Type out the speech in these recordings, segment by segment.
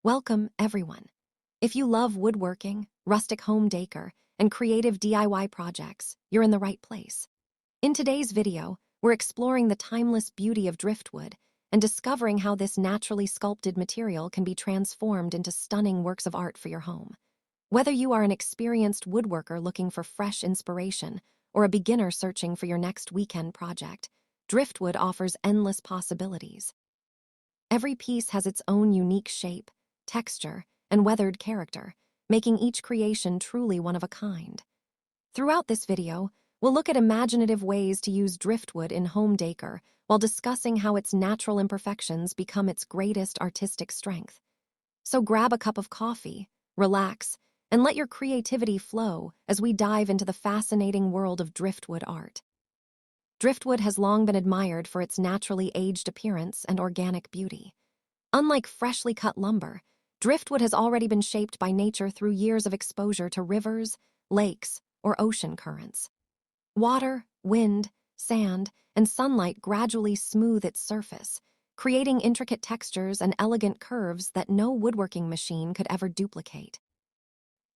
Welcome, everyone. If you love woodworking, rustic home decor, and creative DIY projects, you're in the right place. In today's video, we're exploring the timeless beauty of driftwood and discovering how this naturally sculpted material can be transformed into stunning works of art for your home. Whether you are an experienced woodworker looking for fresh inspiration or a beginner searching for your next weekend project, driftwood offers endless possibilities. Every piece has its own unique shape, texture, and weathered character, making each creation truly one of a kind. Throughout this video, we'll look at imaginative ways to use driftwood in home decor while discussing how its natural imperfections become its greatest artistic strength. So grab a cup of coffee, relax, and let your creativity flow as we dive into the fascinating world of driftwood art. Driftwood has long been admired for its naturally aged appearance and organic beauty. Unlike freshly cut lumber, driftwood has already been shaped by nature through years of exposure to rivers, lakes, or ocean currents. Water, wind, sand, and sunlight gradually smooth its surface, creating intricate textures and elegant curves that no woodworking machine could ever duplicate.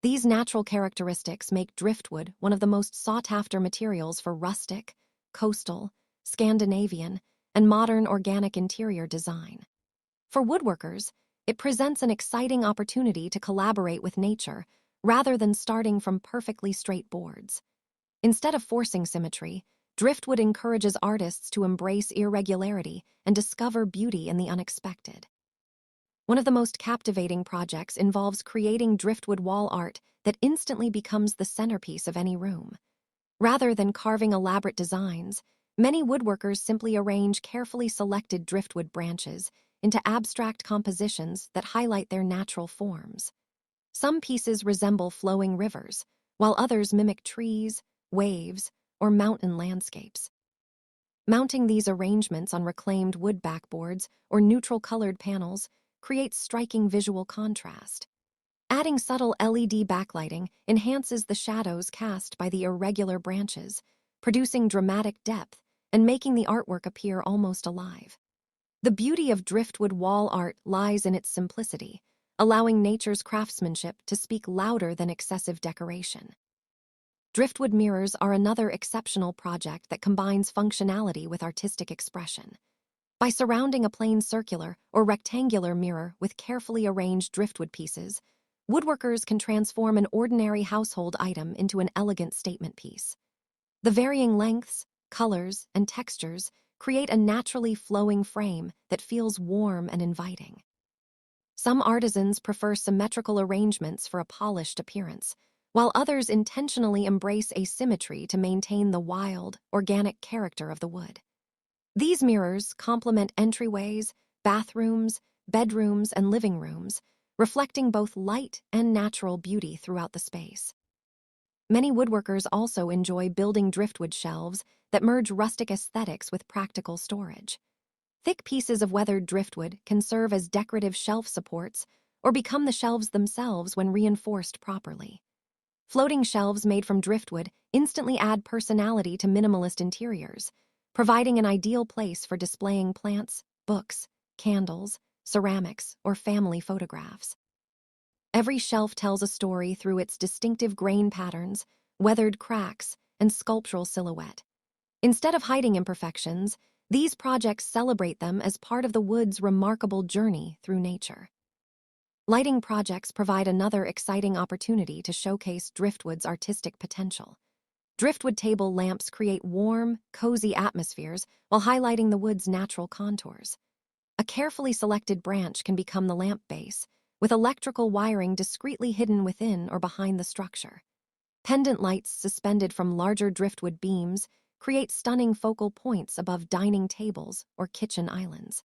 These natural characteristics make driftwood one of the most sought-after materials for rustic, coastal, Scandinavian, and modern organic interior design. For woodworkers, it presents an exciting opportunity to collaborate with nature rather than starting from perfectly straight boards. Instead of forcing symmetry, driftwood encourages artists to embrace irregularity and discover beauty in the unexpected. One of the most captivating projects involves creating driftwood wall art that instantly becomes the centerpiece of any room. Rather than carving elaborate designs, many woodworkers simply arrange carefully selected driftwood branches into abstract compositions that highlight their natural forms. Some pieces resemble flowing rivers, while others mimic trees, waves, or mountain landscapes. Mounting these arrangements on reclaimed wood backboards or neutral-colored panels creates striking visual contrast. Adding subtle LED backlighting enhances the shadows cast by the irregular branches, producing dramatic depth and making the artwork appear almost alive. The beauty of driftwood wall art lies in its simplicity, allowing nature's craftsmanship to speak louder than excessive decoration. Driftwood mirrors are another exceptional project that combines functionality with artistic expression. By surrounding a plain circular or rectangular mirror with carefully arranged driftwood pieces, woodworkers can transform an ordinary household item into an elegant statement piece. The varying lengths, colors, and textures create a naturally flowing frame that feels warm and inviting. Some artisans prefer symmetrical arrangements for a polished appearance, while others intentionally embrace asymmetry to maintain the wild, organic character of the wood. These mirrors complement entryways, bathrooms, bedrooms, and living rooms, reflecting both light and natural beauty throughout the space. Many woodworkers also enjoy building driftwood shelves that merge rustic aesthetics with practical storage. Thick pieces of weathered driftwood can serve as decorative shelf supports or become the shelves themselves when reinforced properly. Floating shelves made from driftwood instantly add personality to minimalist interiors, providing an ideal place for displaying plants, books, candles, ceramics, or family photographs. Every shelf tells a story through its distinctive grain patterns, weathered cracks, and sculptural silhouette. Instead of hiding imperfections, these projects celebrate them as part of the wood's remarkable journey through nature. Lighting projects provide another exciting opportunity to showcase driftwood's artistic potential. Driftwood table lamps create warm, cozy atmospheres while highlighting the wood's natural contours. A carefully selected branch can become the lamp base, with electrical wiring discreetly hidden within or behind the structure. Pendant lights suspended from larger driftwood beams create stunning focal points above dining tables or kitchen islands.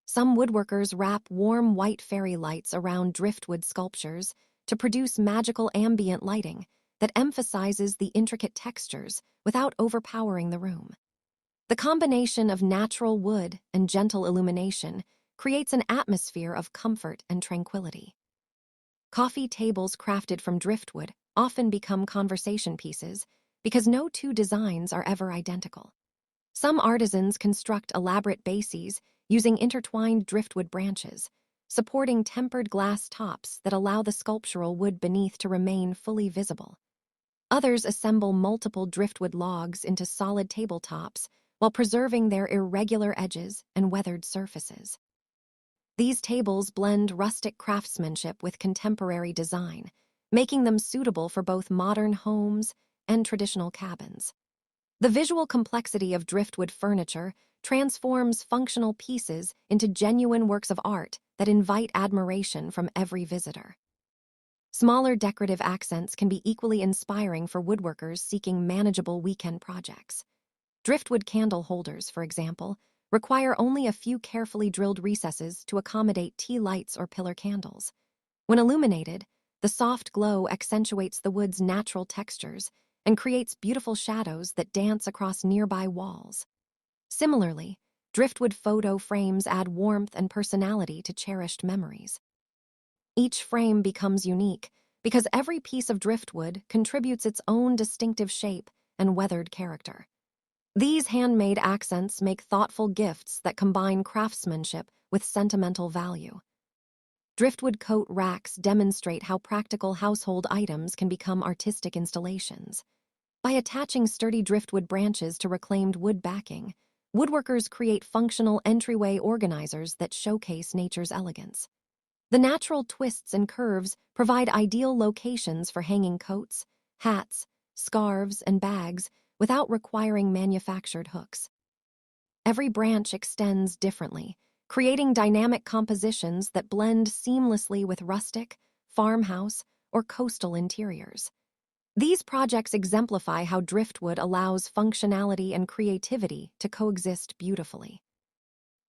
Some woodworkers wrap warm white fairy lights around driftwood sculptures to produce magical ambient lighting that emphasizes the intricate textures without overpowering the room. The combination of natural wood and gentle illumination creates an atmosphere of comfort and tranquility. Coffee tables crafted from driftwood often become conversation pieces because no two designs are ever identical. Some artisans construct elaborate bases using intertwined driftwood branches, supporting tempered glass tops that allow the sculptural wood beneath to remain fully visible. Others assemble multiple driftwood logs into solid tabletops while preserving their irregular edges and weathered surfaces. These tables blend rustic craftsmanship with contemporary design, making them suitable for both modern homes and traditional cabins. The visual complexity of driftwood furniture transforms functional pieces into genuine works of art that invite admiration from every visitor. Smaller decorative accents can be equally inspiring for woodworkers seeking manageable weekend projects. Driftwood candle holders, for example, require only a few carefully drilled recesses to accommodate tea lights or pillar candles. When illuminated, the soft glow accentuates the wood's natural textures and creates beautiful shadows that dance across nearby walls. Similarly, driftwood photo frames add warmth and personality to cherished memories. Each frame becomes unique because every piece of driftwood contributes its own distinctive shape and weathered character. These handmade accents make thoughtful gifts that combine craftsmanship with sentimental value. Driftwood coat racks demonstrate how practical household items can become artistic installations. By attaching sturdy driftwood branches to reclaimed wood backing, woodworkers create functional entryway organizers that showcase nature's elegance. The natural twists and curves provide ideal locations for hanging coats, hats, scarves, and bags without requiring manufactured hooks. Every branch extends differently, creating dynamic compositions that blend seamlessly with rustic, farmhouse, or coastal interiors. These projects exemplify how driftwood allows functionality and creativity to coexist beautifully.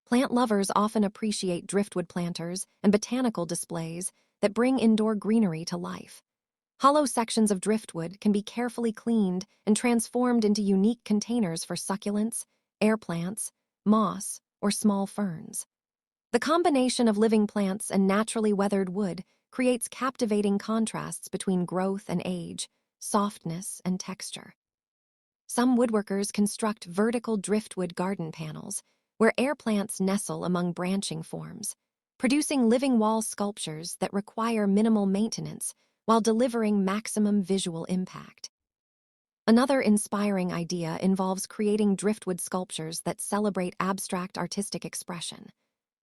Plant lovers often appreciate driftwood planters and botanical displays that bring indoor greenery to life. Hollow sections of driftwood can be carefully cleaned and transformed into unique containers for succulents, air plants, moss, or small ferns. The combination of living plants and naturally weathered wood creates captivating contrasts between growth and age, softness and texture. Some woodworkers construct vertical driftwood garden panels, where air plants nestle among branching forms, producing living wall sculptures that require minimal maintenance while delivering maximum visual impact. Another inspiring idea involves creating driftwood sculptures that celebrate abstract artistic expression.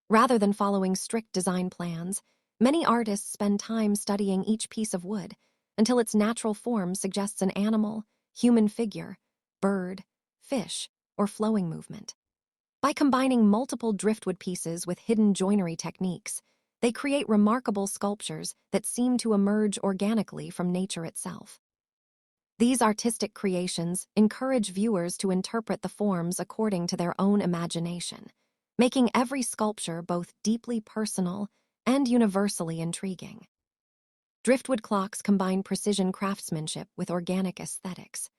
Rather than following strict design plans, many artists spend time studying each piece of wood until its natural form suggests an animal, human figure, bird, fish, or flowing movement. By combining multiple driftwood pieces with hidden joinery techniques, they create remarkable sculptures that seem to emerge organically from nature itself. These artistic creations encourage viewers to interpret the forms according to their own imagination, making every sculpture both deeply personal and universally intriguing. Driftwood clocks combine precision craftsmanship with organic aesthetics.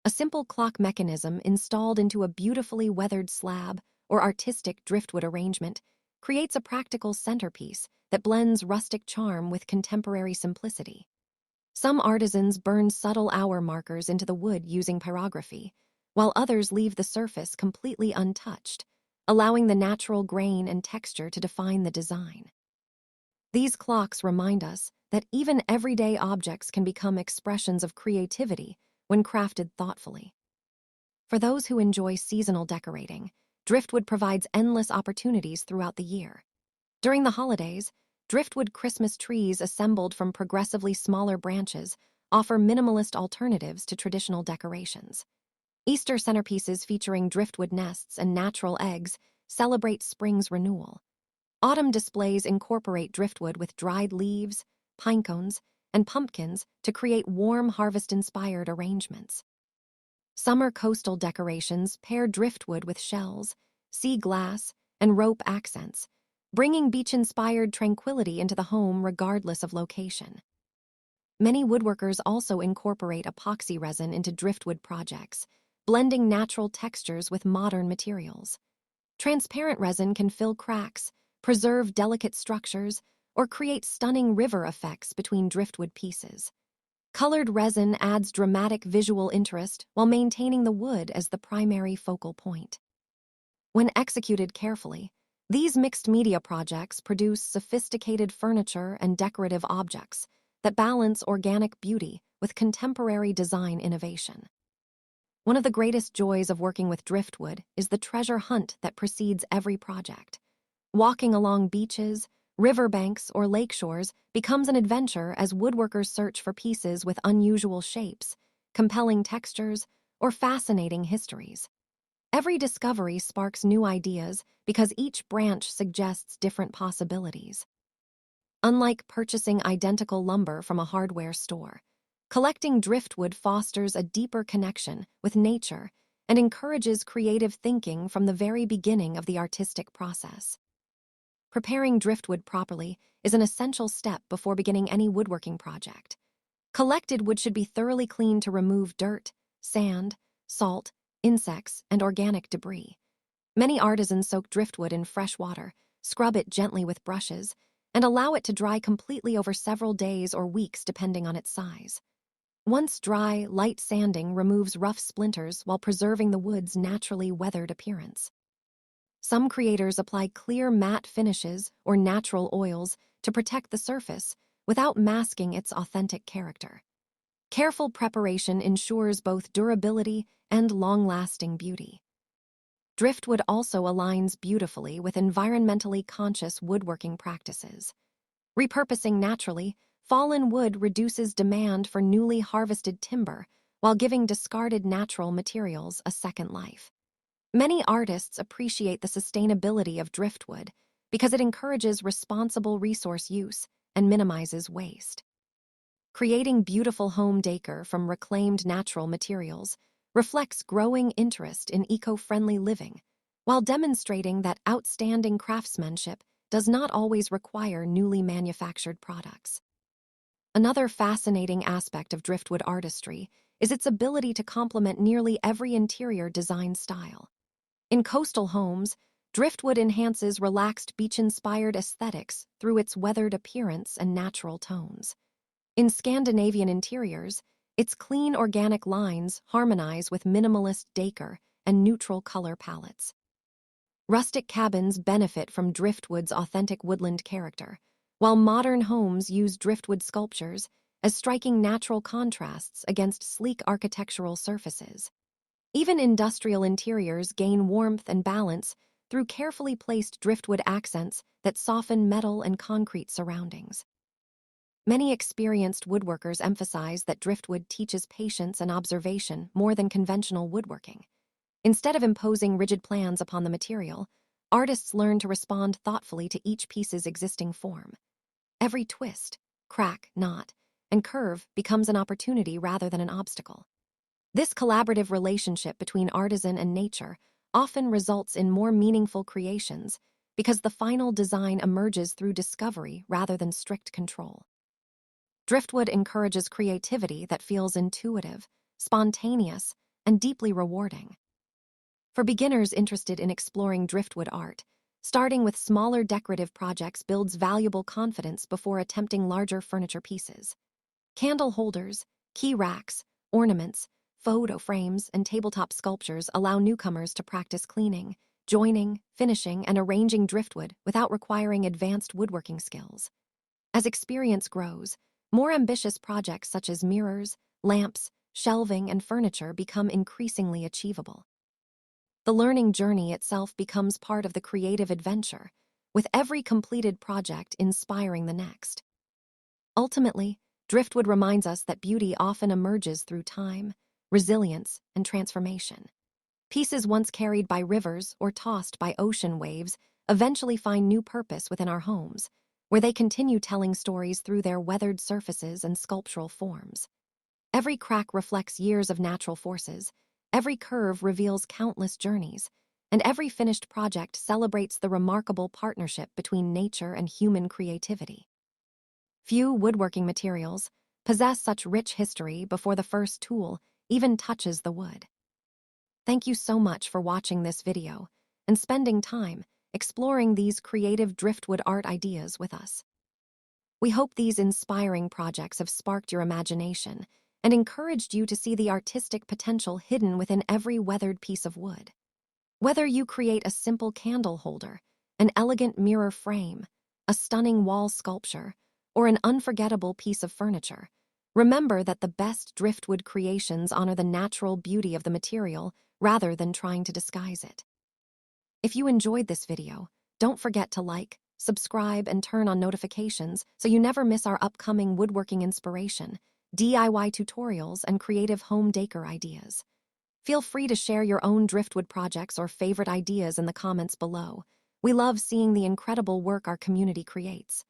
A simple clock mechanism installed into a beautifully weathered slab or artistic driftwood arrangement creates a practical centerpiece that blends rustic charm with contemporary simplicity. Some artisans burn subtle hour markers into the wood using pyrography, while others leave the surface completely untouched, allowing the natural grain and texture to define the design. These clocks remind us that even everyday objects can become expressions of creativity when crafted thoughtfully. For those who enjoy seasonal decorating, driftwood provides endless opportunities throughout the year. During the holidays, driftwood Christmas trees assembled from progressively smaller branches offer minimalist alternatives to traditional decorations. Easter centerpieces featuring driftwood nests and natural eggs celebrate spring's renewal. Autumn displays incorporate driftwood with dried leaves, pine cones, and pumpkins to create warm harvest-inspired arrangements. Summer coastal decorations pair driftwood with shells, sea glass, and rope accents, bringing beach-inspired tranquility into the home regardless of location. Many woodworkers also incorporate epoxy resin into driftwood projects, blending natural textures with modern materials. Transparent resin can fill cracks, preserve delicate structures, or create stunning river effects between driftwood pieces. Colored resin adds dramatic visual interest while maintaining the wood as the primary focal point. When executed carefully, These mixed media projects produce sophisticated furniture and decorative objects that balance organic beauty with contemporary design innovation. One of the greatest joys of working with driftwood is the treasure hunt that precedes every project. Walking along beaches, riverbanks, or lakeshores becomes an adventure as woodworkers search for pieces with unusual shapes, compelling textures, or fascinating histories. Every discovery sparks new ideas because each branch suggests different possibilities. Unlike purchasing identical lumber from a hardware store, collecting driftwood fosters a deeper connection with nature and encourages creative thinking from the very beginning of the artistic process. Preparing driftwood properly is an essential step before beginning any woodworking project. Collected wood should be thoroughly cleaned to remove dirt, sand, salt, insects, and organic debris. Many artisans soak driftwood in fresh water, scrub it gently with brushes, and allow it to dry completely over several days or weeks depending on its size. Once dry, light sanding removes rough splinters while preserving the wood's naturally weathered appearance. Some creators apply clear matte finishes or natural oils to protect the surface without masking its authentic character. Careful preparation ensures both durability and long-lasting beauty. Driftwood also aligns beautifully with environmentally conscious woodworking practices. Repurposing naturally, fallen wood reduces demand for newly harvested timber while giving discarded natural materials a second life. Many artists appreciate the sustainability of driftwood because it encourages responsible resource use and minimizes waste. Creating beautiful home decor from reclaimed natural materials reflects growing interest in eco-friendly living, while demonstrating that outstanding craftsmanship does not always require newly manufactured products. Another fascinating aspect of driftwood artistry is its ability to complement nearly every interior design style. In coastal homes, driftwood enhances relaxed beach-inspired aesthetics through its weathered appearance and natural tones. In Scandinavian interiors, its clean organic lines harmonize with minimalist decor and neutral color palettes. Rustic cabins benefit from driftwood's authentic woodland character, while modern homes use driftwood sculptures as striking natural contrasts against sleek architectural surfaces. Even industrial interiors gain warmth and balance through carefully placed driftwood accents that soften metal and concrete surroundings. Many experienced woodworkers emphasize that driftwood teaches patience and observation more than conventional woodworking. Instead of imposing rigid plans upon the material, artists learn to respond thoughtfully to each piece's existing form. Every twist, crack, knot, and curve becomes an opportunity rather than an obstacle. This collaborative relationship between artisan and nature often results in more meaningful creations because the final design emerges through discovery rather than strict control. Driftwood encourages creativity that feels intuitive, spontaneous, and deeply rewarding. For beginners interested in exploring driftwood art, starting with smaller decorative projects builds valuable confidence before attempting larger furniture pieces. Candle holders, key racks, ornaments, photo frames, and tabletop sculptures allow newcomers to practice cleaning, joining, finishing, and arranging driftwood without requiring advanced woodworking skills. As experience grows, more ambitious projects such as mirrors, lamps, shelving, and furniture become increasingly achievable. The learning journey itself becomes part of the creative adventure, with every completed project inspiring the next. Ultimately, driftwood reminds us that beauty often emerges through time, resilience, and transformation. Pieces once carried by rivers or tossed by ocean waves eventually find new purpose within our homes, where they continue telling stories through their weathered surfaces and sculptural forms. Every crack reflects years of natural forces, every curve reveals countless journeys, and every finished project celebrates the remarkable partnership between nature and human creativity. Few woodworking materials possess such rich history before the first tool even touches the wood. Thank you so much for watching this video and spending time exploring these creative driftwood art ideas with us. We hope these inspiring projects have sparked your imagination and encouraged you to see the artistic potential hidden within every weathered piece of wood. Whether you create a simple candle holder, an elegant mirror frame, a stunning wall sculpture, or an unforgettable piece of furniture, remember that the best driftwood creations honor the natural beauty of the material rather than trying to disguise it. If you enjoyed this video, don't forget to like, subscribe, and turn on notifications so you never miss our upcoming woodworking inspiration, DIY tutorials, and creative home decor ideas. Feel free to share your own driftwood projects or favorite ideas in the comments below. We love seeing the incredible work our community creates.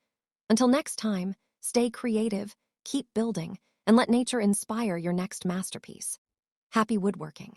Until next time, stay creative, keep building, and let nature inspire your next masterpiece. Happy woodworking!